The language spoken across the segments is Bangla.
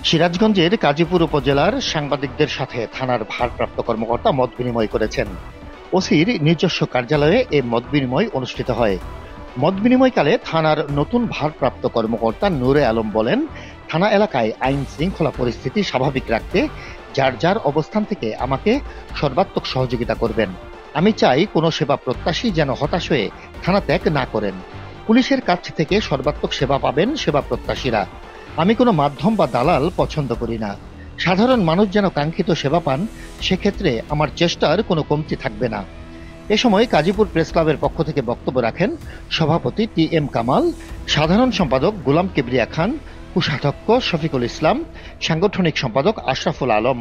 সিরাজগঞ্জের কাজীপুর উপজেলার সাংবাদিকদের সাথে থানার ভারপ্রাপ্ত কর্মকর্তা মত বিনিময় করেছেন। ওসির নিজস্ব কার্যালয়ে এ মত বিনিময় অনুষ্ঠিত হয়। মত বিনিময়কালে থানার নতুন ভারপ্রাপ্ত কর্মকর্তা নূরে আলম বলেন, থানা এলাকায় আইন শৃঙ্খলা পরিস্থিতি স্বাভাবিক রাখতে যার যার অবস্থান থেকে আমাকে সর্বাত্মক সহযোগিতা করবেন। আমি চাই কোনো সেবা প্রত্যাশী যেন হতাশ হয়ে থানা ত্যাগ না করেন। পুলিশের কাছ থেকে সর্বাত্মক সেবা পাবেন সেবা প্রত্যাশীরা। আমি কোনো মাধ্যম বা দালাল পছন্দ করি না। সাধারণ মানুষ যেন কাঙ্ক্ষিত সেবা পান, সেক্ষেত্রে আমার চেষ্টার কোনো কমতি থাকবে না। এ সময় কাজীপুর প্রেস ক্লাবের পক্ষ থেকে বক্তব্য রাখেন সভাপতি টি এম কামাল, সাধারণ সম্পাদক গোলাম কিবরিয়া খান, কোষাধ্যক্ষ শফিকুল ইসলাম, সাংগঠনিক সম্পাদক আশরাফুল আলম।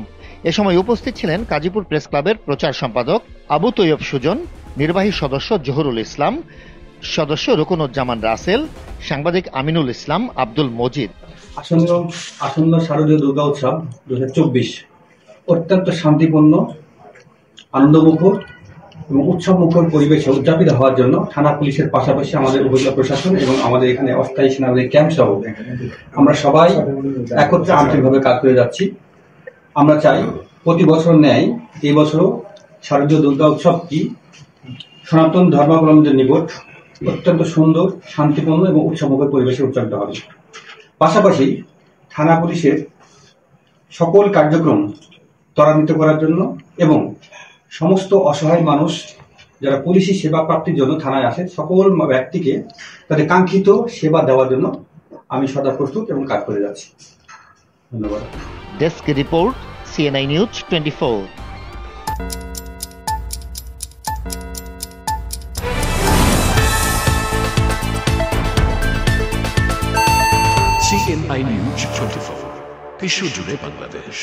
এ সময় উপস্থিত ছিলেন কাজীপুর প্রেস ক্লাবের প্রচার সম্পাদক আবু তৈয়ব সুজন, নির্বাহী সদস্য জহুরুল ইসলাম, সদস্য রুকনুজ্জামান রাসেল, সাংবাদিক আমিনুল ইসলাম, আব্দুল মজিদ। আসন্ন আসন্ন শারদীয় দুর্গা উৎসব 2024 অত্যন্ত শান্তিপূর্ণ, আনন্দমুখর এবং উৎসবমুখর পরিবেশে উদযাপিত হওয়ার জন্য থানা পুলিশের পাশাপাশি আমাদের উপজেলা প্রশাসন এবং আমাদের এখানে অস্থায়ী সেনাবাহিনী ক্যাম্প সহ আমরা সবাই একত্রে আন্তরিকভাবে কাজ করে যাচ্ছি। আমরা চাই প্রতি বছর ন্যায় এই বছরও শারদীয় দুর্গা উৎসবটি সনাতন ধর্মাবলম্বীদের নিকট অত্যন্ত সুন্দর, শান্তিপূর্ণ এবং উৎসবমুখর পরিবেশে উদযাপিত হবে। পাশাপাশি থানা পুলিশের সকল কার্যক্রম ত্বরান্বিত করার জন্য এবং সমস্ত অসহায় মানুষ যারা পুলিশি সেবা প্রাপ্তির জন্য থানায় আসে সকল ব্যক্তিকে তাদের কাঙ্ক্ষিত সেবা দেওয়ার জন্য আমি সদা প্রস্তুত এবং কাজ করে যাচ্ছি। ধন্যবাদ। Desk report, CNI news 24। CNI News 24 বিশ্বজুড়ে বাংলাদেশ।